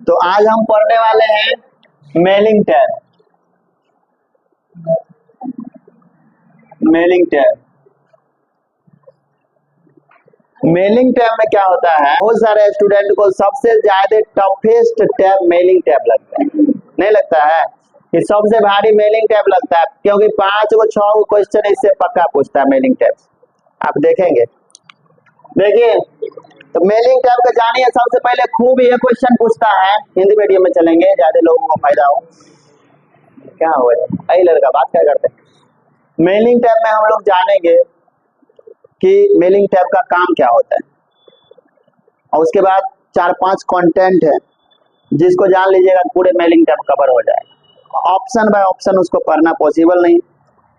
तो आज हम पढ़ने वाले हैं mailing tab. Mailing tab mailing tab में क्या होता है, बहुत सारे स्टूडेंट को सबसे ज्यादा टफेस्ट टैब मेलिंग टैब लगता है, नहीं लगता है कि सबसे भारी मेलिंग टैब लगता है, क्योंकि 5 को 6 क्वेश्चन इससे पक्का पूछता है मेलिंग टैब। आप देखेंगे, देखिए तो मेलिंग टैब का जानिए। सबसे पहले खूब ये क्वेश्चन पूछता है, हिंदी मीडियम में चलेंगे, ज्यादा लोगों को फायदा हो। क्या हो अरे लड़का बात क्या करते हैं। मेलिंग टैब में हम लोग जानेंगे कि मेलिंग टैब का काम क्या होता है, और उसके बाद 4-5 कंटेंट है जिसको जान लीजिएगा पूरे मेलिंग टैब कवर हो जाएगा। ऑप्शन बाय ऑप्शन उसको पढ़ना पॉसिबल नहीं,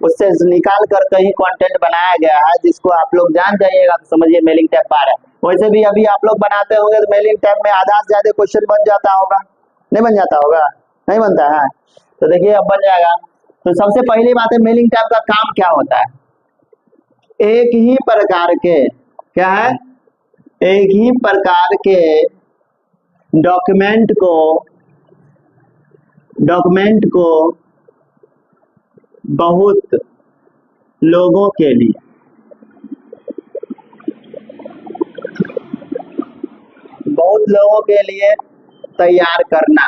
उससे निकाल कर कहीं कंटेंट बनाया गया है जिसको आप लोग जान जाइएगा तो समझिए मेलिंग टैब पार है। वैसे भी अभी आप लोग बनाते होंगे तो मेलिंग टैब में आधा से ज्यादा क्वेश्चन बन जाता होगा, नहीं बन जाता होगा? नहीं बनता है तो देखिए अब बन जाएगा। तो सबसे पहली बात है मेलिंग टैब का काम क्या होता है। एक ही प्रकार के क्या है, एक ही प्रकार के डॉक्यूमेंट को बहुत लोगों के लिए तैयार करना।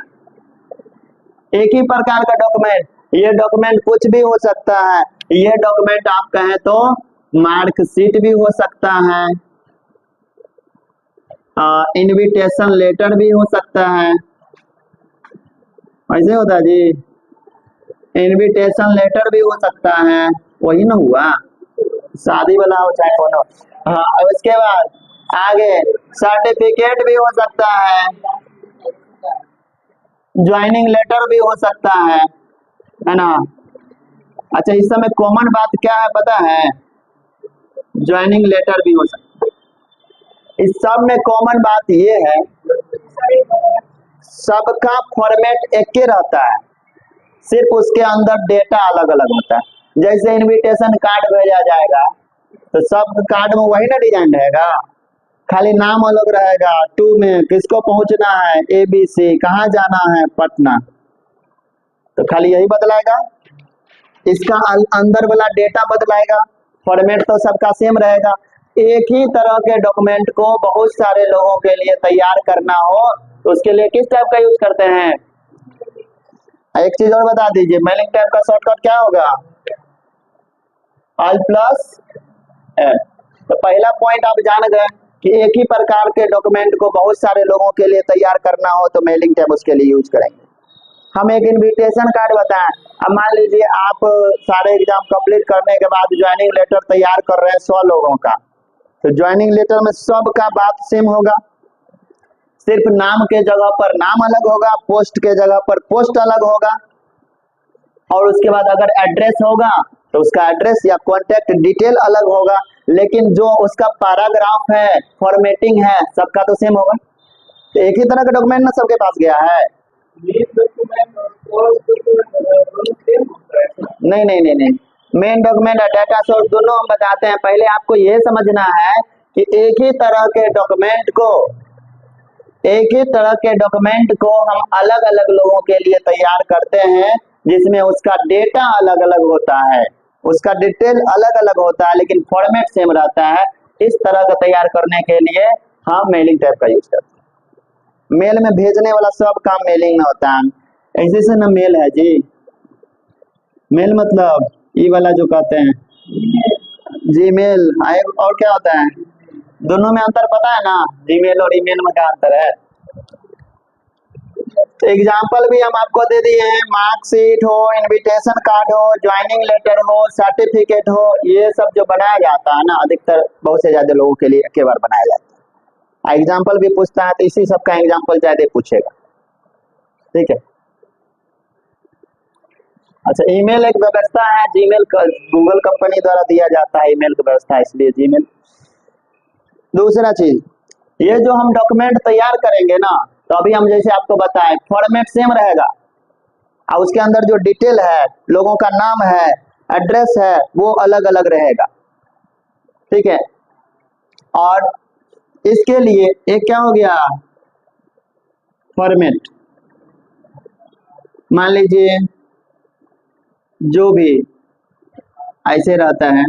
एक ही प्रकार का डॉक्यूमेंट, ये डॉक्यूमेंट कुछ भी हो सकता है। ये डॉक्यूमेंट आप कहें तो मार्कशीट भी हो सकता है, इनविटेशन लेटर भी हो सकता है। ऐसे होता है जी, इनविटेशन लेटर भी हो सकता है, वही ना हुआ, शादी वाला हो चाहे कौन हो। हाँ, उसके बाद आगे सर्टिफिकेट भी हो सकता है, ज्वाइनिंग लेटर भी हो सकता है ना। अच्छा, इस समय कॉमन बात क्या है पता है, ज्वाइनिंग लेटर भी हो सकता है। इस सब में कॉमन बात ये है, सबका फॉर्मेट एक ही रहता है, सिर्फ उसके अंदर डेटा अलग अलग होता है। जैसे इनविटेशन कार्ड भेजा जाएगा तो सब कार्ड में वही ना डिजाइन रहेगा, खाली नाम अलग रहेगा। 2 में किसको पहुंचना है, ABC, कहाँ जाना है, पटना, तो खाली यही बदलाएगा, इसका अंदर वाला डेटा बदलाएगा, फॉर्मेट तो सबका सेम रहेगा। एक ही तरह के डॉक्यूमेंट को बहुत सारे लोगों के लिए तैयार करना हो तो उसके लिए किस टाइप का यूज करते हैं। एक चीज और बता दीजिए, मेलिंग टैब का शॉर्टकट क्या होगा, Alt+F। तो पहला पॉइंट आप जान गए कि एक ही प्रकार के डॉक्यूमेंट को बहुत सारे लोगों के लिए तैयार करना हो तो मेलिंग टैब उसके लिए यूज करेंगे। हम एक इनविटेशन कार्ड बताएं, अब मान लीजिए आप सारे एग्जाम कंप्लीट करने के बाद ज्वाइनिंग लेटर तैयार कर रहे हैं 100 लोगों का, तो ज्वाइनिंग लेटर में सबका बात सेम होगा, सिर्फ नाम के जगह पर नाम अलग होगा, पोस्ट के जगह पर पोस्ट अलग होगा, और उसके बाद अगर एड्रेस होगा तो उसका एड्रेस या कॉन्टेक्ट डिटेल अलग होगा, लेकिन जो उसका पैराग्राफ है, फॉर्मेटिंग है, सबका तो सेम होगा। तो एक ही तरह का डॉक्यूमेंट ना सबके पास गया है। नहीं नहीं नहीं नहीं, मेन डॉक्यूमेंट और डाटा सोर्स दोनों हम बताते हैं। पहले आपको यह समझना है कि एक ही तरह के डॉक्यूमेंट को हम अलग अलग लोगों के लिए तैयार करते हैं, जिसमें उसका डेटा अलग अलग होता है, उसका डिटेल अलग अलग होता है, लेकिन फॉर्मेट सेम रहता है। इस तरह का तैयार करने के लिए हम मेलिंग टैब का यूज करते हैं। मेल में भेजने वाला सब काम मेलिंग में होता है। ऐसे से ना मेल है जी, मेल मतलब ये वाला जो कहते हैं जीमेल, और क्या होता है, दोनों में अंतर पता है ना, जीमेल और ईमेल में क्या अंतर है। तो एग्जाम्पल भी हम आपको दे दिए हैं, मार्कशीट हो, इनविटेशन कार्ड हो, ज्वाइनिंग लेटर हो, सर्टिफिकेट हो, ये सब जो बनाया जाता है ना, अधिकतर बहुत से ज्यादा लोगों के लिए एक बार बनाया जाता है। एग्जाम्पल भी पूछता है तो इसी सब का एग्जाम्पल ज्यादा पूछेगा, ठीक है। अच्छा, ईमेल एक व्यवस्था है, जीमेल गूगल कंपनी द्वारा दिया जाता है ईमेल की व्यवस्था, इसलिए जीमेल। दूसरा चीज, ये जो हम डॉक्यूमेंट तैयार करेंगे ना, तो अभी हम जैसे आपको बताएं फॉर्मेट सेम रहेगा, और उसके अंदर जो डिटेल है, लोगों का नाम है, एड्रेस है, वो अलग अलग रहेगा, ठीक है। और इसके लिए एक क्या हो गया, फॉर्मेट, मान लीजिए जो भी ऐसे रहता है,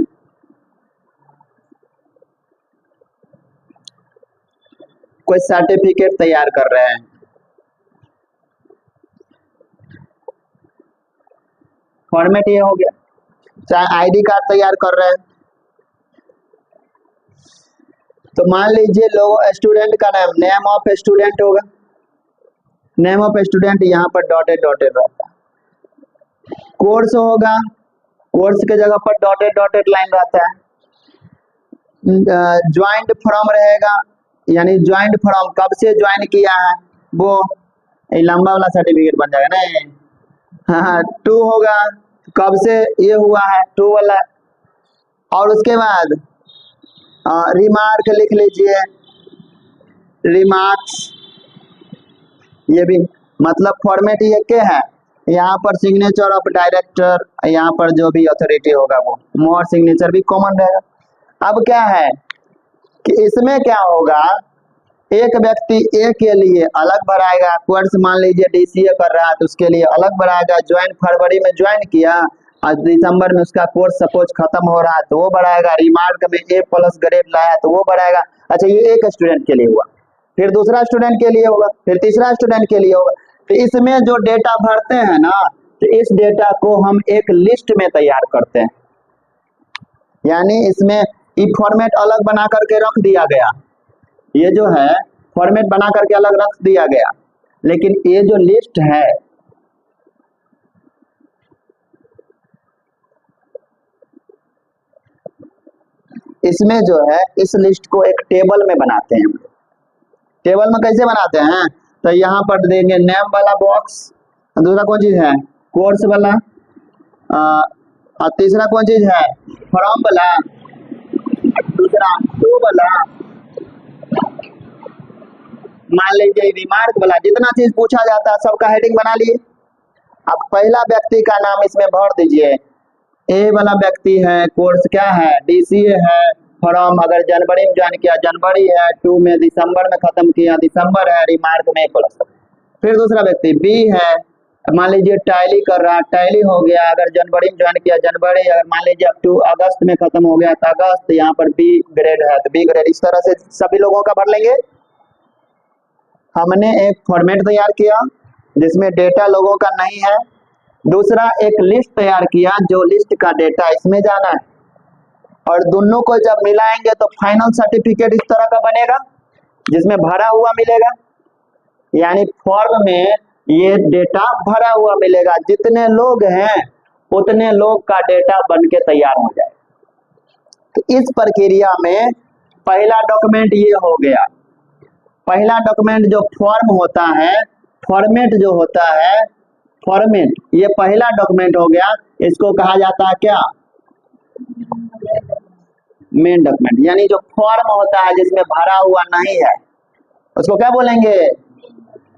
कोई सर्टिफिकेट तैयार कर रहे हैं, फॉर्मेट ये हो गया। चाहे आईडी कार्ड तैयार कर रहे हैं, तो मान लीजिए लोग स्टूडेंट का नाम, नेम ऑफ स्टूडेंट होगा, नेम ऑफ स्टूडेंट यहाँ पर डॉटेड डॉटेड रहता है। कोर्स होगा, कोर्स के जगह पर डॉटेड डॉटेड लाइन रहता है। ज्वाइंट फ्रॉम रहेगा, यानी ज्वाइंट फ्रॉम कब से ज्वाइन किया है वो लंबा वाला सर्टिफिकेट बन जाएगा ना। हाँ, टू होगा, कब से ये हुआ है टू वाला। और उसके बाद रिमार्क लिख लीजिए, रिमार्क्स, ये भी मतलब फॉर्मेट ये क्या है, यहाँ पर सिग्नेचर ऑफ डायरेक्टर, यहाँ पर जो भी अथॉरिटी होगा वो मोहर सिग्नेचर भी कॉमन रहेगा। अब क्या है कि इसमें क्या होगा, एक व्यक्ति ए के लिए अलग भराएगा, कोर्स मान लीजिए डीसीए कर रहा है तो उसके लिए अलग भराएगा, ज्वाइन फरवरी में ज्वाइन किया और दिसंबर में उसका कोर्स सपोज खत्म हो रहा है तो वो बढ़ाएगा, रिमार्क में A+ ग्रेड लाया तो वो बढ़ाएगा। अच्छा, ये एक स्टूडेंट के लिए हुआ, फिर दूसरा स्टूडेंट के लिए होगा, फिर तीसरा स्टूडेंट के लिए होगा। तो इसमें जो डेटा भरते हैं ना, तो इस डेटा को हम एक लिस्ट में तैयार करते हैं, यानी इसमें ई फॉर्मेट अलग बना करके रख दिया गया, ये जो है फॉर्मेट बना करके अलग रख दिया गया, लेकिन ये जो लिस्ट है इसमें जो है इस लिस्ट को एक टेबल में बनाते हैं। टेबल में कैसे बनाते हैं, तो यहाँ पर देंगे नेम वाला बॉक्स, दूसरा कौन चीज है कोर्स वाला, और तीसरा कौन चीज है फ्रॉम वाला, दूसरा टू वाला, मान लीजिए रिमार्क वाला, जितना चीज पूछा जाता है सबका हेडिंग बना लिए। अब पहला व्यक्ति का नाम इसमें भर दीजिए, ए वाला व्यक्ति है, कोर्स क्या है डीसीए है, फ्रॉम अगर जनवरी में ज्वाइन किया जनवरी है, टू में दिसंबर में खत्म किया दिसंबर है, रिमार्क में A+। फिर दूसरा व्यक्ति बी है, मान लीजिए टैली कर रहा है, टैली हो गया, अगर जनवरी में ज्वाइन किया जनवरी, अगर मान लीजिए अब 2 अगस्त में खत्म हो गया तो अगस्त, यहाँ पर बी ग्रेड है तो बी ग्रेड। इस तरह से सभी लोगों का भर लेंगे। हमने एक फॉर्मेट तैयार किया जिसमें डेटा लोगों का नहीं है, दूसरा एक लिस्ट तैयार किया जो लिस्ट का डेटा इसमें जाना है, और दोनों को जब मिलाएंगे तो फाइनल सर्टिफिकेट इस तरह का बनेगा जिसमें भरा हुआ मिलेगा, यानी फॉर्म में ये डेटा भरा हुआ मिलेगा, जितने लोग हैं उतने लोग का डेटा बन के तैयार हो जाए। तो इस प्रक्रिया में पहला डॉक्यूमेंट ये हो गया, पहला डॉक्यूमेंट जो फॉर्म होता है, फॉर्मेट जो होता है, फॉर्मेट ये पहला डॉक्यूमेंट हो गया, इसको कहा जाता है क्या मेन डॉक्यूमेंट, यानी जो फॉर्म होता है जिसमें भरा हुआ नहीं है उसको क्या बोलेंगे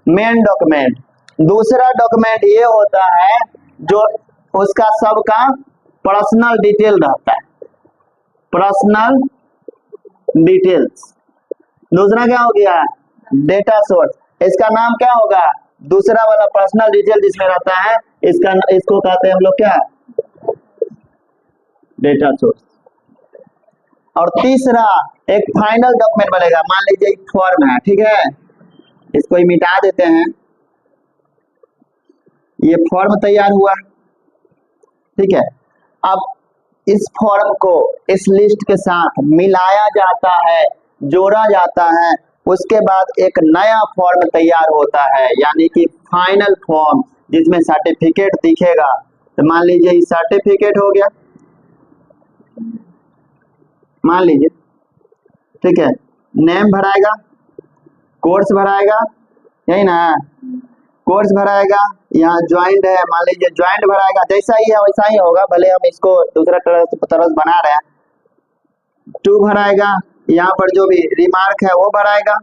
मेन डॉक्यूमेंट। दूसरा डॉक्यूमेंट ये होता है जो उसका सबका पर्सनल डिटेल रहता है, पर्सनल डिटेल्स। दूसरा क्या हो गया डेटा सोर्स, इसका नाम क्या होगा दूसरा वाला पर्सनल डिटेल जिसमें रहता है, इसको कहते हैं हम लोग क्या डेटा सोर्स। और तीसरा एक फाइनल डॉक्यूमेंट बनेगा, मान लीजिए एक फॉर्म है, ठीक है, इसको ही मिटा देते हैं, ये फॉर्म तैयार हुआ, ठीक है। अब इस फॉर्म को इस लिस्ट के साथ मिलाया जाता है, जोड़ा जाता है, उसके बाद एक नया फॉर्म तैयार होता है, यानी कि फाइनल फॉर्म जिसमें सर्टिफिकेट दिखेगा। तो मान लीजिए ये सर्टिफिकेट हो गया, मान लीजिए, ठीक है, नेम भराएगा, कोर्स भराएगा, यही ना कोर्स भराएगा, यहाँ ज्वाइंट है, मान लीजिए ज्वाइंट भराएगा, जैसा ही है वैसा ही होगा, भले हम इसको दूसरा तरह बना रहे हैं। टू भराएगा, यहाँ पर जो भी रिमार्क है वो भराएगा।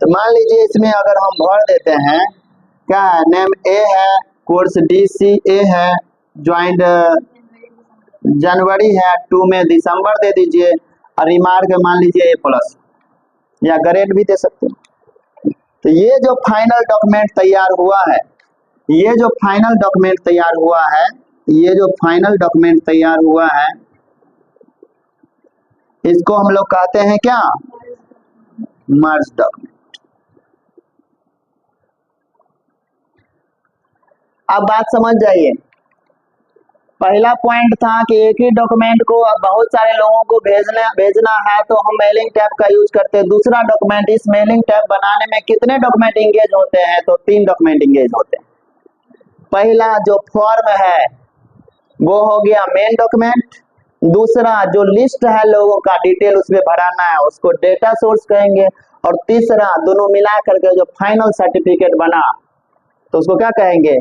तो मान लीजिए इसमें अगर हम भर देते हैं क्या है, नेम ए है, कोर्स DCA है, ज्वाइंट जनवरी है, 2 में दिसंबर दे दीजिए, और रिमार्क मान लीजिए A+, या ग्रेड भी दे सकते हैं। तो ये जो फाइनल डॉक्यूमेंट तैयार हुआ है, ये जो फाइनल डॉक्यूमेंट तैयार हुआ है, ये जो फाइनल डॉक्यूमेंट तैयार हुआ है, इसको हम लोग कहते हैं क्या? मर्ज डॉक्यूमेंट। अब बात समझ जाइए। पहला पॉइंट था कि एक ही डॉक्यूमेंट को अब बहुत सारे लोगों को भेजना है तो हम मेलिंग टैब का यूज करते हैं। दूसरा डॉक्यूमेंट, इस मेलिंग टैब बनाने में कितने डॉक्यूमेंट इंगेज होते हैं? तो 3 डॉक्यूमेंट इंगेज होते हैं। पहला जो फॉर्म है वो हो गया मेन डॉक्यूमेंट, दूसरा जो लिस्ट है लोगों का डिटेल उसमें भराना है उसको डेटा सोर्स कहेंगे, और तीसरा दोनों मिला करके जो फाइनल सर्टिफिकेट बना तो उसको क्या कहेंगे?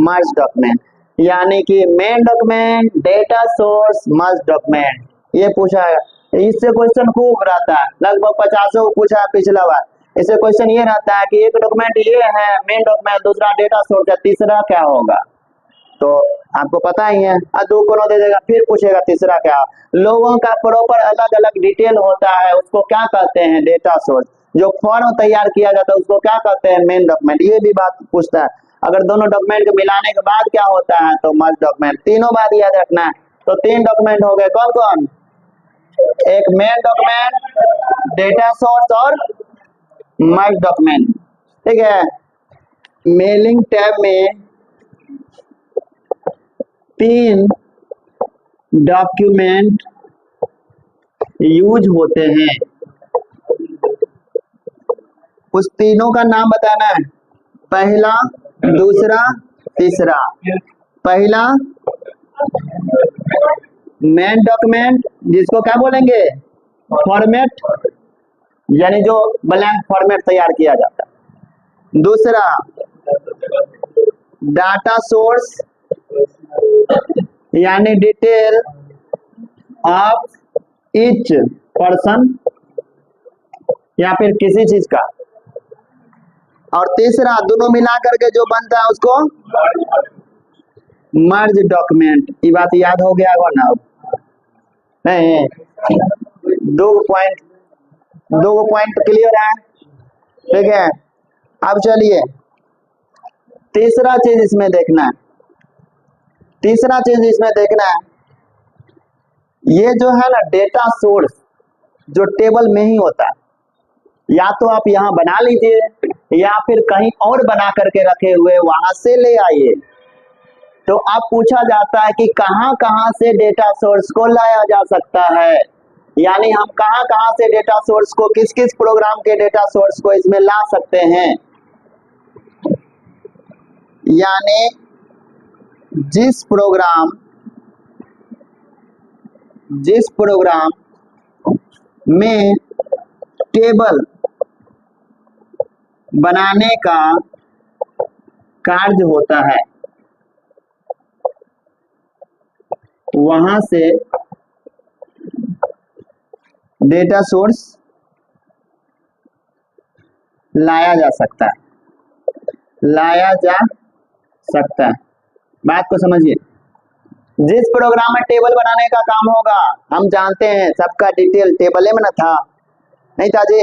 मर्ज डॉक्यूमेंट। यानी कि मेन डॉक्यूमेंट, डेटा सोर्स, मर्ज डॉक्यूमेंट। ये पूछा है, इससे क्वेश्चन खूब रहता है, लगभग 50 को पूछा है पिछला बार। इससे क्वेश्चन ये रहता है कि एक डॉक्यूमेंट ये है मेन डॉक्यूमेंट, दूसरा डेटा सोर्स है, तीसरा क्या होगा? तो आपको पता ही है, 2 को दे देगा, फिर पूछेगा तीसरा क्या। लोगों का प्रॉपर अलग अलग डिटेल होता है, उसको क्या कहते हैं? Data source. जो फॉर्म तैयार किया जाता है उसको क्या कहते हैं? Main document. ये भी बात पूछता है। अगर दोनों डॉक्यूमेंट को मिलाने के बाद क्या होता है? तो मर्ज डॉक्यूमेंट। तीनों बात याद रखना है। तो 3 डॉक्यूमेंट हो गए, कौन कौन? एक मेन डॉक्यूमेंट, डेटा सोर्स और मर्ज डॉक्यूमेंट। ठीक है। मेलिंग टैब में 3 डॉक्यूमेंट यूज होते हैं, उस तीनों का नाम बताना है। पहला, दूसरा, तीसरा। पहला मेन डॉक्यूमेंट, जिसको क्या बोलेंगे? फॉर्मेट, यानी जो ब्लैंक फॉर्मेट तैयार किया जाता है। दूसरा डाटा सोर्स, यानी डिटेल ऑफ ईच पर्सन या फिर किसी चीज का। और तीसरा दोनों मिला करके जो बनता है उसको मर्ज डॉक्यूमेंट। ये बात याद हो गया होगा ना? नहीं, 2 पॉइंट क्लियर है? ठीक है। अब चलिए तीसरा चीज इसमें देखना है। तीसरा चीज इसमें देखना है, ये जो है ना डेटा सोर्स, जो टेबल में ही होता है, या तो आप यहाँ बना लीजिए या फिर कहीं और बना करके रखे हुए वहां से ले आइए। तो अब पूछा जाता है कि कहां कहां से डेटा सोर्स को लाया जा सकता है, यानी हम कहां कहां से डेटा सोर्स को, किस किस प्रोग्राम के डेटा सोर्स को इसमें ला सकते हैं। यानी जिस प्रोग्राम में टेबल बनाने का कार्य होता है वहां से डेटा सोर्स लाया जा सकता है। बात को समझिए। जिस प्रोग्राम में टेबल बनाने का काम होगा, हम जानते हैं सबका डिटेल टेबल में ना था, नहीं था जी?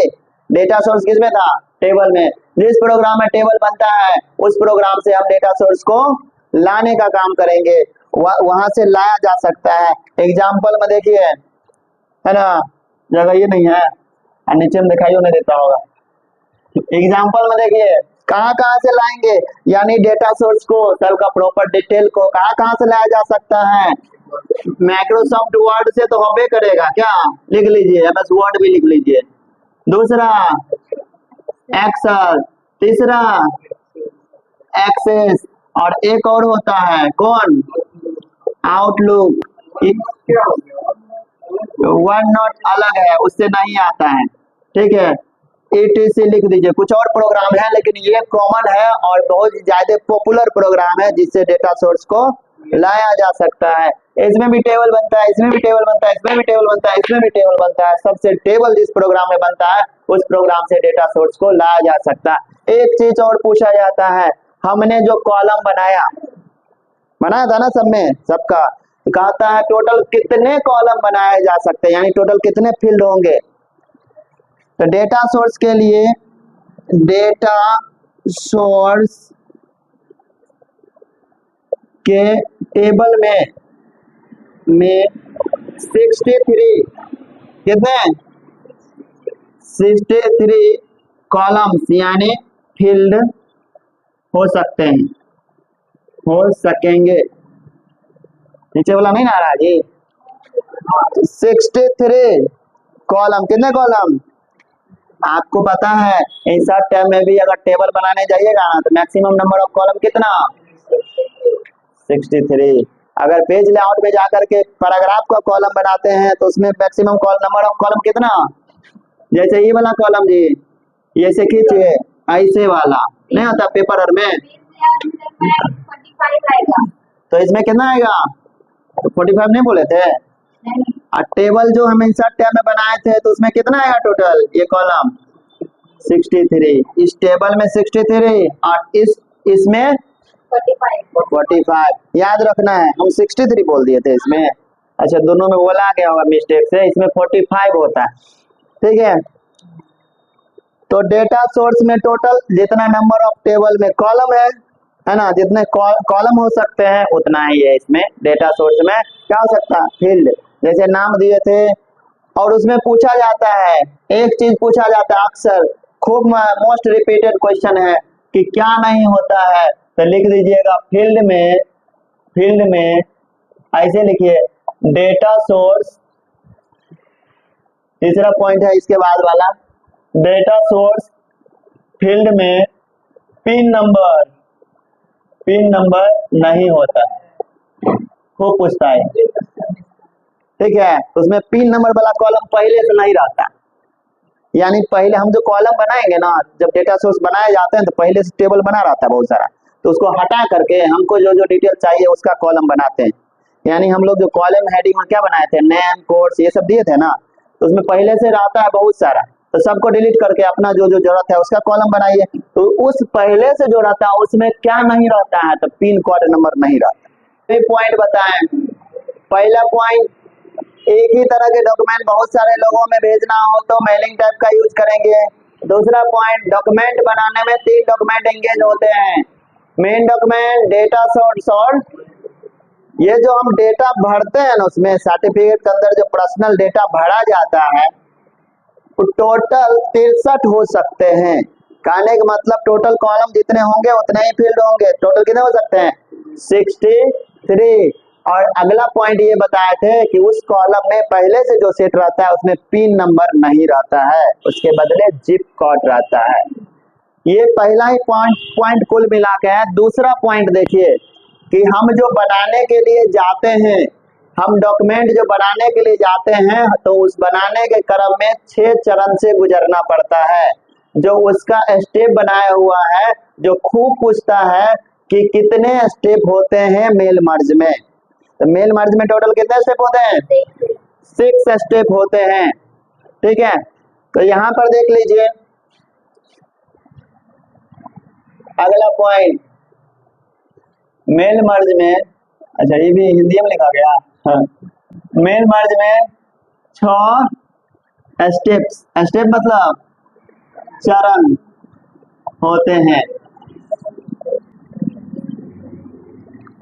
डेटा सोर्स किस में था? टेबल में। जिस प्रोग्राम में टेबल बनता है उस प्रोग्राम से हम डेटा सोर्स को लाने का काम करेंगे, वहां से लाया जा सकता है। एग्जाम्पल में देखिए, है ना, जगह ये नहीं है, नीचे में दिखाई नहीं देता होगा। एग्जाम्पल में देखिए कहाँ कहाँ से लाएंगे, यानी डेटा सोर्स को, सेल का प्रॉपर डिटेल को कहाँ कहाँ से लाया जा सकता है? माइक्रोसॉफ्ट वर्ड से तो होबे करेगा, क्या लिख लीजिए, बस वर्ड भी लिख लीजिए। दूसरा एक्सेल, तीसरा एक्सेस, और एक और होता है कौन? आउटलुक। वन नोट अलग है, उससे नहीं आता है। ठीक है, ETC लिख दीजिए। कुछ और प्रोग्राम है लेकिन ये कॉमन है और बहुत ज्यादा पॉपुलर प्रोग्राम है जिससे डेटा सोर्स को लाया जा सकता है। इसमें भी टेबल बनता है, इसमें भी टेबल बनता है, इसमें भी टेबल बनता है, इसमें भी टेबल बनता है। सबसे टेबल जिस प्रोग्राम में बनता है उस प्रोग्राम से डेटा सोर्स को लाया जा सकता है। एक चीज और पूछा जाता है, हमने जो कॉलम बनाया था ना, सब में सबका कहता है टोटल कितने कॉलम बनाए जा सकते हैं, यानी टोटल कितने फील्ड होंगे। तो डेटा सोर्स के लिए डेटा सोर्स के टेबल में 63 कितने 63 कॉलम्स यानी फील्ड हो सकते हैं, हो सकेंगे। नीचे वाला नहीं ना आ रहा जी, 63 कॉलम, कितने कॉलम आपको पता है। इंसर्ट टैब में भी अगर टेबल बनाने जाइएगा ना तो मैक्सिमम नंबर ऑफ कॉलम कितना 63। अगर पेज लेआउट में जाकर के पैराग्राफ का कॉलम बनाते हैं तो उसमें मैक्सिमम नंबर ऑफ कॉलम कितना, जैसे ये वाला कॉलम जी, ये से खींचिए ऐसे वाला नहीं होता पेपर और में, तो इसमें कितना आएगा, तो 45 नहीं बोले थे। और टेबल जो हम इंसर्ट टैब में बनाए थे तो उसमें कितना आएगा टोटल, ये कॉलम 63, इस टेबल में 63 और इसमें 45 याद रखना है, हम 63 बोल दिए थे इसमें, अच्छा दोनों में बोला गया होगा मिस्टेक से, इसमें 45 होता है, ठीक है। तो डेटा सोर्स में टोटल जितना नंबर ऑफ टेबल में कॉलम है ना, जितने कॉलम हो सकते हैं उतना ही है इसमें डेटा सोर्स में क्या हो सकता है, फील्ड। जैसे नाम दिए थे और उसमें पूछा जाता है, एक चीज पूछा जाता है अक्सर, खूब मोस्ट रिपीटेड क्वेश्चन है कि क्या नहीं होता है, तो लिख दीजिएगा फील्ड में ऐसे लिखिए डेटा सोर्स, तीसरा पॉइंट है इसके बाद वाला, डेटा सोर्स फील्ड में पिन नंबर नहीं होता, खूब पूछता है, ठीक है। उसमें पिन नंबर वाला कॉलम पहले से नहीं रहता, यानी पहले हम जो कॉलम बनाएंगे ना, जब डेटा सोर्स बनाए जाते हैं तो पहले से टेबल बना रहता है बहुत सारा, तो उसको हटा करके हमको जो जो डिटेल चाहिए उसका कॉलम बनाते हैं। यानी हम लोग जो कॉलम हेडिंग में क्या बनाए थे, नेम कोर्स ये सब दिए थे ना, तो उसमें पहले से रहता है बहुत सारा, तो सबको डिलीट करके अपना जो जो जरूरत है उसका कॉलम बनाइए। तो उस पहले से जो रहता है उसमें क्या नहीं रहता है, तो पिन कोड नंबर नहीं रहता। ये पॉइंट बताएं, पहला पॉइंट, एक ही तरह के डॉक्यूमेंट बहुत सारे लोगों में भेजना हो तो मेलिंग टाइप का यूज करेंगे। दूसरा पॉइंट, डॉक्यूमेंट बनाने में 3 डॉक्यूमेंट एंगेज होते हैं, मेन डॉक्यूमेंट, डेटा सोर्स, ये जो हम डेटा भरते हैं ना उसमें सर्टिफिकेट के अंदर जो पर्सनल डेटा भरा जाता है तो टोटल 63 हो सकते हैं। कहने का मतलब टोटल कॉलम जितने होंगे उतने ही फील्ड होंगे, टोटल कितने हो सकते हैं 63। और अगला पॉइंट ये बताए थे कि उस कॉलम में पहले से जो सेट रहता है उसमें पिन नंबर नहीं रहता है, उसके बदले जिप कोड रहता है। ये पहला ही पॉइंट कुल मिला के है। दूसरा पॉइंट देखिए कि हम जो बनाने के लिए जाते हैं, हम डॉक्यूमेंट जो बनाने के लिए जाते हैं तो उस बनाने के क्रम में 6 चरण से गुजरना पड़ता है, जो उसका स्टेप बनाया हुआ है, जो खूब पूछता है कि कितने स्टेप होते हैं मेल मर्ज में। तो मेल मर्ज में टोटल कितने स्टेप होते हैं, 6 स्टेप होते हैं, ठीक है। तो यहाँ पर देख लीजिए अगला पॉइंट, मेल मर्ज में, अच्छा ये भी हिंदी में लिखा गया, हाँ। मेल मर्ज में 6 स्टेप्स, स्टेप मतलब चरण होते हैं,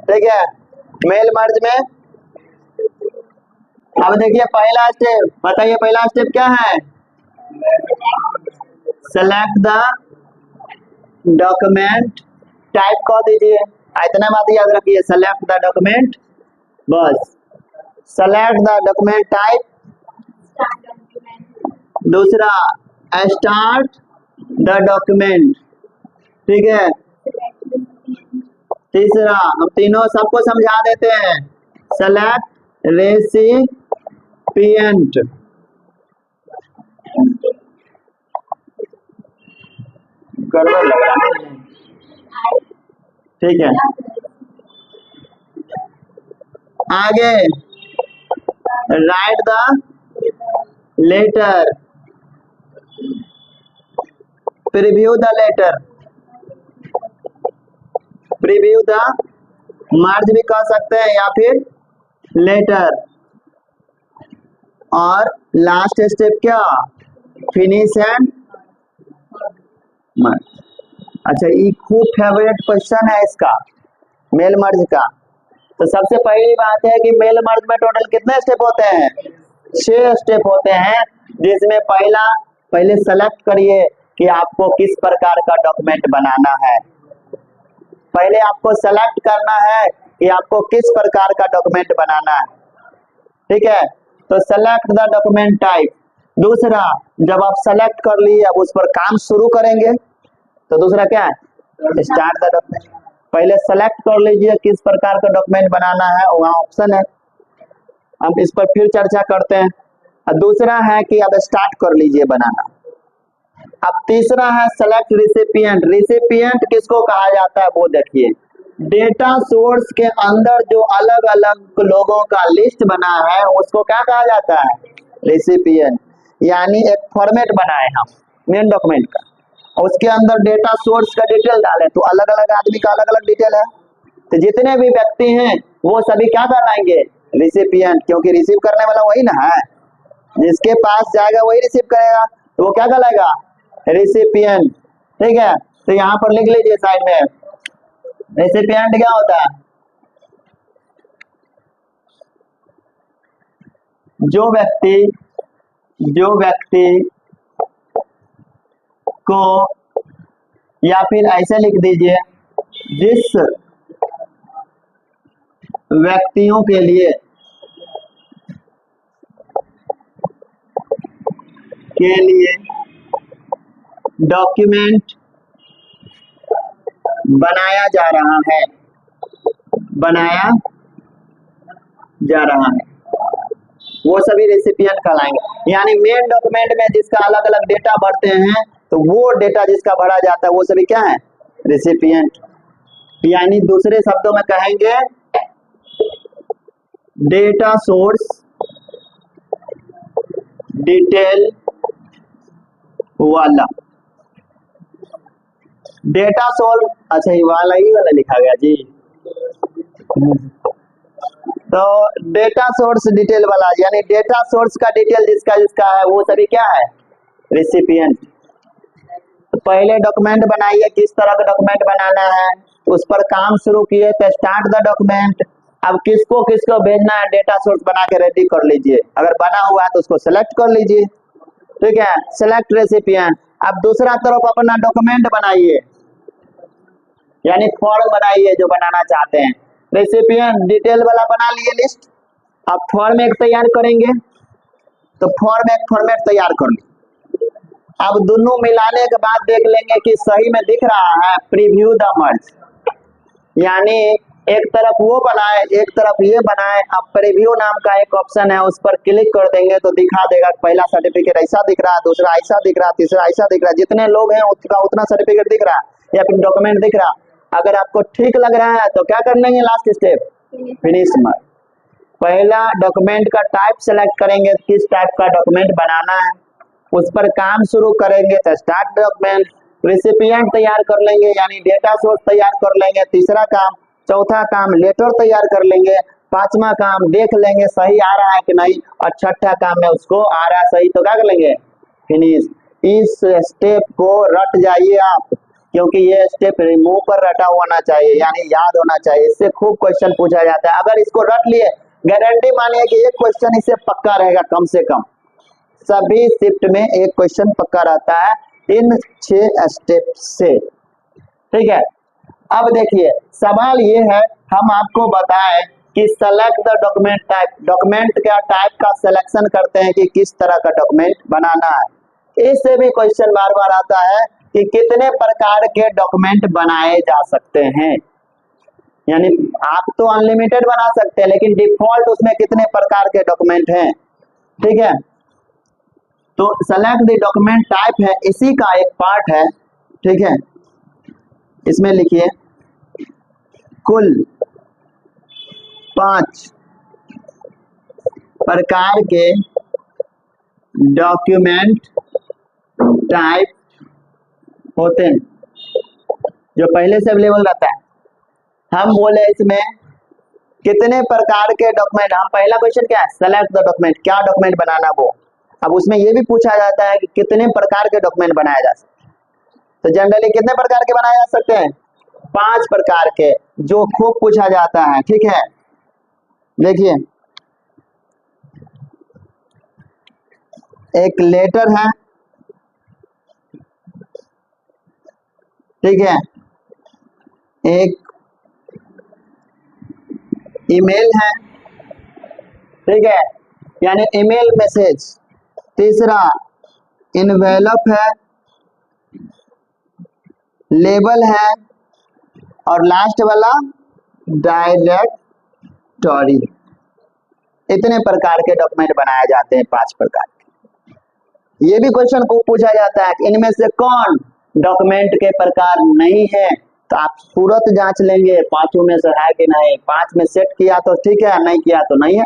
ठीक है। मेल मर्ज में अब देखिए पहला स्टेप, बताइए पहला स्टेप क्या है, सेलेक्ट द डॉक्यूमेंट टाइप कर दीजिए, इतना बात याद रखिए, सेलेक्ट द डॉक्यूमेंट, बस सेलेक्ट द डॉक्यूमेंट टाइप। दूसरा स्टार्ट द डॉक्यूमेंट, ठीक है। तीसरा हम तीनों सबको समझा देते हैं, सेलेक्ट रेसिपिएंट, गड़बड़ लग रहा है, ठीक है। आगे write the letter, preview the letter, preview the merge भी कह सकते हैं या फिर लेटर। और लास्ट स्टेप क्या, फिनिश एंड मर्ज। अच्छा, ये खूब फेवरेट क्वेश्चन है इसका, मेल मर्ज का। तो सबसे पहली बात है कि मेल मर्ज में टोटल कितने स्टेप होते हैं? 6 स्टेप होते हैं, जिसमें पहले सेलेक्ट करिए कि आपको किस प्रकार का डॉक्यूमेंट बनाना है। पहले आपको सेलेक्ट करना है कि आपको किस प्रकार का डॉक्यूमेंट बनाना है, ठीक है। तो सेलेक्ट द डॉक्यूमेंट टाइप। दूसरा, जब आप सेलेक्ट कर लिए अब उस पर काम शुरू करेंगे, तो दूसरा क्या है? Start the document. पहले सेलेक्ट कर लीजिए किस प्रकार का डॉक्यूमेंट बनाना है, वहाँ ऑप्शन है, हम इस पर फिर चर्चा करते हैं। और दूसरा है कि अब स्टार्ट कर लीजिए बनाना। अब तीसरा है सेलेक्ट रिसिपिएंट। रिसिपिएंट किसको कहा जाता है वो देखिए। डेटा सोर्स के अंदर जो अलग अलग लोगों का लिस्ट बना है उसको क्या कहा जाता है? रिसिपिएंट। यानी एक फॉर्मेट बनाए हम मेन डॉक्यूमेंट का, उसके अंदर डेटा सोर्स का डिटेल डालें तो अलग अलग आदमी का अलग अलग डिटेल है, तो जितने भी व्यक्ति हैं वो सभी क्या कहलाएंगे? रिसिपिएंट, क्योंकि रिसीव करने वाला वही ना है, जिसके पास जाएगा वही रिसीव करेगा, तो वो क्या कहलाएगा? रिसिपिएंट, ठीक है। तो यहाँ पर लिख लीजिए साइड में, रेसिपिएंट क्या होता है? जो व्यक्ति को, या फिर ऐसे लिख दीजिए, जिस व्यक्तियों के लिए डॉक्यूमेंट बनाया जा रहा है, वो सभी रेसिपिएंट कहलाएंगे। यानी मेन डॉक्यूमेंट में जिसका अलग अलग डेटा भरते हैं तो वो डेटा जिसका भरा जाता है वो सभी क्या है? रेसिपिएंट। यानी दूसरे शब्दों में कहेंगे डेटा सोर्स डिटेल वाला। डेटा सोर्स, अच्छा ये वाला लिखा गया जी। तो डेटा सोर्स डिटेल वाला, यानी डेटा सोर्स का डिटेल जिसका जिसका है वो सभी क्या है? रेसिपिएंट। तो पहले डॉक्यूमेंट बनाइए, किस तरह का डॉक्यूमेंट बनाना है, उस पर काम शुरू किए तो स्टार्ट द डॉक्यूमेंट। अब किसको किसको भेजना है डेटा सोर्स बना के रेडी कर लीजिए, अगर बना हुआ है तो उसको सेलेक्ट कर लीजिए, ठीक है, सेलेक्ट रेसिपिएंट। अब दूसरा तरफ अपना डॉक्यूमेंट बनाइए, यानी फॉर्म बनाइए जो बनाना चाहते हैं। रेसिपिएंट डिटेल वाला बना लिए लिस्ट, अब फॉर्म एक तैयार करेंगे, तो फॉर्म एक फॉर्मेट तैयार कर ली। अब दोनों मिलाने के बाद देख लेंगे कि सही में दिख रहा है, प्रीव्यू द मर्ज। यानी एक तरफ वो बनाए एक तरफ ये बनाए। अब प्रीव्यू नाम का एक ऑप्शन है, उस पर क्लिक कर देंगे तो दिखा देगा पहला सर्टिफिकेट ऐसा दिख रहा है, दूसरा ऐसा दिख रहा है, तीसरा ऐसा दिख रहा है, जितने लोग हैं उसका उतना सर्टिफिकेट दिख रहा है या फिर डॉक्यूमेंट दिख रहा है। अगर आपको ठीक लग रहा है तो क्या कर लेंगे? लास्ट स्टेप फिनिश मर्ज। पहला डॉक्यूमेंट का टाइप सेलेक्ट करेंगे, किस टाइप का डॉक्यूमेंट बनाना है, उस पर काम शुरू करेंगे तो स्टार्ट डॉक्यूमेंट। रिसिपिएंट तैयार कर लेंगे, यानी डेटा सोर्स तैयार कर लेंगे, तीसरा काम। चौथा काम लेटर तैयार कर लेंगे। पांचवा काम देख लेंगे सही आ रहा है कि नहीं, और छठा काम में उसको आ रहा है सही तो क्या कर लेंगे? फिनिश। इस स्टेप को रट जाइए आप, क्योंकि ये स्टेप मुंह पर रटा होना चाहिए, यानी याद होना चाहिए। इससे खूब क्वेश्चन पूछा जाता है, अगर इसको रट लिए गारंटी मानिए कि एक क्वेश्चन इससे पक्का रहेगा, कम से कम सभी शिफ्ट में एक क्वेश्चन पक्का रहता है इन 6 स्टेप से, ठीक है। अब देखिए सवाल ये है, हम आपको बताएं कि select the document type. Document का टाइप का सिलेक्शन करते हैं कि किस तरह का डॉक्यूमेंट बनाना है। इससे भी क्वेश्चन बार बार आता है कि कितने प्रकार के डॉक्यूमेंट बनाए जा सकते हैं। यानी आप तो अनलिमिटेड बना सकते हैं, लेकिन डिफॉल्ट उसमें कितने प्रकार के डॉक्यूमेंट हैं, ठीक है। तो सेलेक्ट द डॉक्यूमेंट टाइप है, इसी का एक पार्ट है, ठीक है। इसमें लिखिए कुल 5 प्रकार के डॉक्यूमेंट टाइप होते हैं जो पहले से अवेलेबल रहता है। हम बोले इसमें कितने प्रकार के डॉक्यूमेंट, हम पहला क्वेश्चन क्या है? सेलेक्ट द डॉक्यूमेंट, क्या डॉक्यूमेंट बनाना वो। अब उसमें ये भी पूछा जाता है कि कितने प्रकार के डॉक्यूमेंट बनाया जा सकता है। तो जनरली कितने प्रकार के बनाए जा सकते हैं? 5 प्रकार के, जो खूब पूछा जाता है। ठीक है, देखिए एक लेटर है, ठीक है, एक ईमेल है, ठीक है, यानी ईमेल मैसेज। तीसरा इनवेलप है, लेबल है, और लास्ट वाला डायरेक्टरी। इतने प्रकार के डॉक्यूमेंट बनाए जाते हैं, 5 प्रकार के। ये भी क्वेश्चन को पूछा जाता है कि इनमें से कौन डॉक्यूमेंट के प्रकार नहीं है, तो आप तुरंत जांच लेंगे 5 में से है कि नहीं। 5 में सेट किया तो ठीक है, नहीं किया तो नहीं है।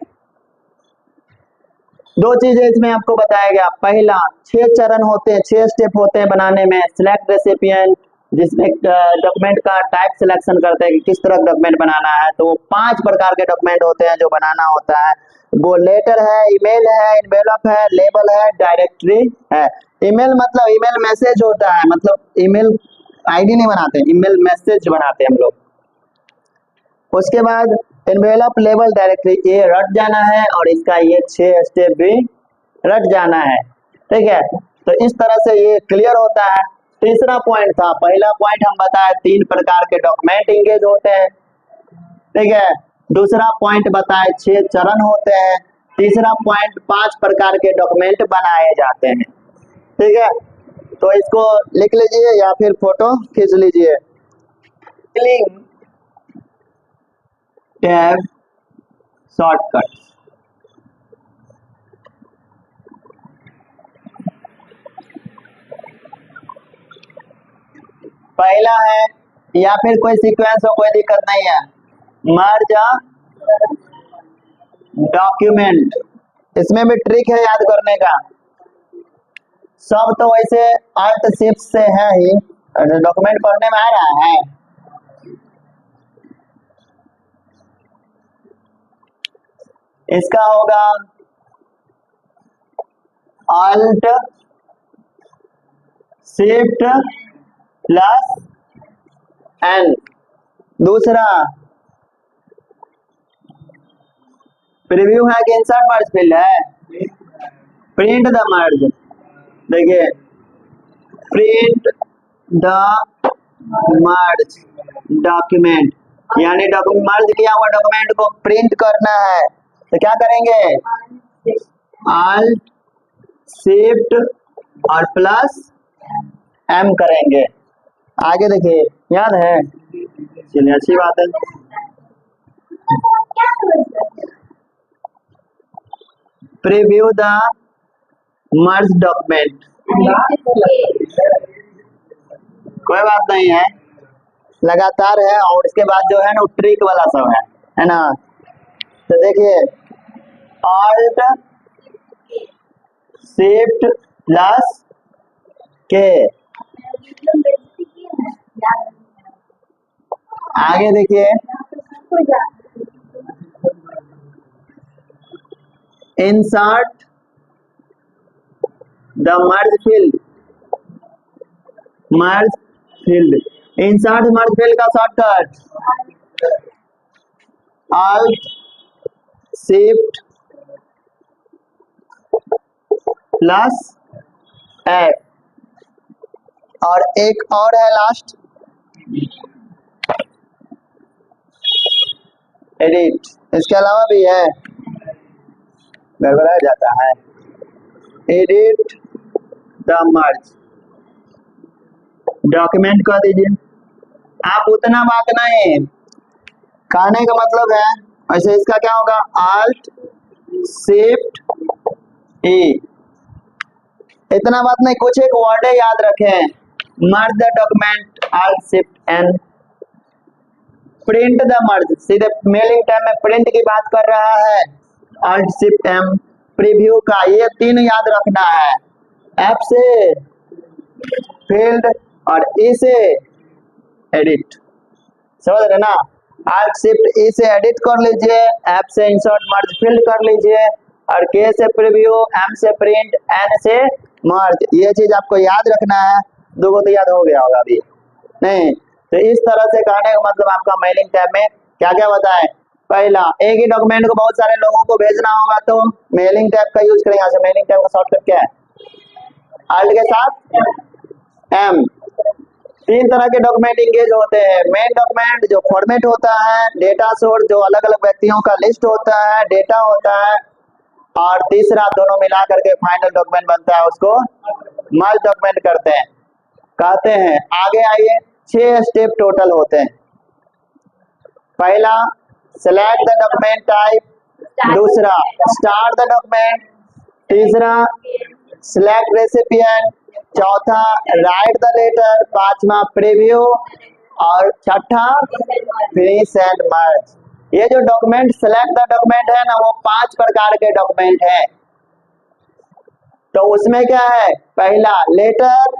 2 चीजें इसमें आपको बताया गया। पहला 6 चरण होते हैं, 6 स्टेप होते हैं बनाने में। सिलेक्ट रेसिपिएंट, जिसमें डॉक्यूमेंट का टाइप सिलेक्शन करते हैं कि किस तरह का डॉक्यूमेंट बनाना है। तो 5 प्रकार के डॉक्यूमेंट होते हैं जो बनाना होता है। वो लेटर है, ईमेल है, एनवेलप है, लेबल है, डायरेक्टरी है। ईमेल मतलब ईमेल मैसेज होता है, मतलब ईमेल आईडी नहीं बनाते, ईमेल मैसेज बनाते हैं हम लोग। उसके बाद एनवेलप, लेबल, डायरेक्टरी, ये रट जाना है, और इसका ये 6 स्टेप भी रट जाना है। ठीक है, तो इस तरह से ये क्लियर होता है। तीसरा पॉइंट था, पहला पॉइंट हम बताए 3 प्रकार के डॉक्यूमेंट इंगेज होते हैं, ठीक है। दूसरा पॉइंट बताए 6 चरण होते हैं। तीसरा पॉइंट 5 प्रकार के डॉक्यूमेंट बनाए जाते हैं, ठीक है। तो इसको लिख लीजिए या फिर फोटो खींच लीजिए। क्लिंग टैब शॉर्टकट, पहला है, या फिर कोई सीक्वेंस हो कोई दिक्कत नहीं है, मर्ज डॉक्यूमेंट। इसमें भी ट्रिक है याद करने का। सब तो वैसे अल्ट शिफ्ट से है ही, डॉक्यूमेंट पढ़ने में आ रहा है। इसका होगा अल्ट शिफ्ट प्लस एन। दूसरा प्रीव्यू है कि इंसर्ट मर्ज फील्ड है, प्रिंट द मर्ज। देखिए प्रिंट द मर्ज डॉक्यूमेंट, यानी डॉक्यूमेंट मर्ज किया हुआ डॉक्यूमेंट को प्रिंट करना है, तो क्या करेंगे? अल्ट शिफ्ट और प्लस एम करेंगे। आगे देखिए, याद है? चलिए अच्छी बात है। प्रीव्यू द मर्ज डॉक्यूमेंट, कोई बात नहीं है, लगातार है। और इसके बाद जो है ना ट्रिक वाला सब है ना। तो देखिए अल्ट शिफ्ट प्लस के, आगे देखिए insert the merge field, merge field, insert merge field का shortcut alt shift plus F. और एक और है लास्ट, एडिट। इसके अलावा भी है, गड़बड़ा जाता है। एडिट द मर्ज डॉक्यूमेंट कर दीजिए। आप उतना बात नहीं, कहने का मतलब है वैसे इसका क्या होगा, अल्ट शिफ्ट ई। इतना बात नहीं, कुछ एक वर्ड याद रखें, merge the document alt shift N, print the merge, सीधे मेलिंग टाइम में प्रिंट की बात कर रहा है, अल्ट शिफ्ट एम। प्रीव्यू का ये 3 याद रखना है, एफ से फील्ड और ई से एडिट, समझ रहे ना। अल्ट शिफ्ट ई से एडिट कर लीजिए, एफ से इंसर्ट मर्ज फील्ड कर लीजिए, और के से प्रीव्यू, एम से प्रिंट, एन से मर्ज। ये चीज आपको याद रखना है। दो को तो याद हो गया होगा अभी नहीं। तो इस तरह से कहने का मतलब आपका मेलिंग टैब में क्या क्या होता है। पहला, एक ही डॉक्यूमेंट को बहुत सारे लोगों को भेजना होगा तो मेलिंग टैब का यूज करेंगे। अच्छा, मेलिंग टैब का शॉर्टकट क्या है? अल्ट के साथ एम। तीन तरह के डॉक्यूमेंट इंगेज होते हैं। मेन डॉक्यूमेंट जो फॉर्मेट होता है, डेटा सोर्स जो अलग अलग व्यक्तियों का लिस्ट होता है, डेटा होता है, और तीसरा दोनों मिला करके फाइनल डॉक्यूमेंट बनता है, उसको मर्ज डॉक्यूमेंट करते हैं कहते हैं। आगे आइए, 6 स्टेप टोटल होते हैं। पहला, सेलेक्ट द डॉक्यूमेंट टाइप, दूसरा स्टार्ट द डॉक्यूमेंट, तीसरा सिलेक्ट रेसिपिएंट, चौथा राइट द लेटर, पांचवा प्रीव्यू, और छठा फिनिश एंड मर्ज। ये जो डॉक्यूमेंट सेलेक्ट द डॉक्यूमेंट है ना, वो 5 प्रकार के डॉक्यूमेंट है। तो उसमें क्या है? पहला letter,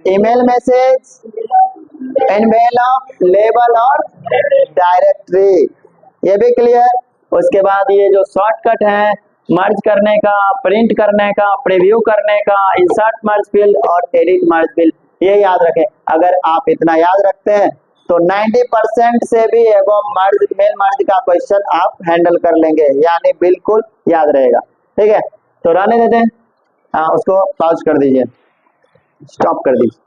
email message, envelope, label और डायरेक्टरी, ये भी क्लियर। उसके बाद ये जो शॉर्टकट है मर्ज करने का, प्रिंट करने का, प्रीव्यू करने का, इंसर्ट मर्ज फील्ड और एडिट मर्ज फील्ड, ये याद रखें। अगर आप इतना याद रखते हैं तो 90% से भी एवं मर्ज मेल मर्ज का क्वेश्चन आप हैंडल कर लेंगे, यानी बिल्कुल याद रहेगा। ठीक है, तो रहने देते हैं, उसको पॉज कर दीजिए, स्टॉप कर दीजिए।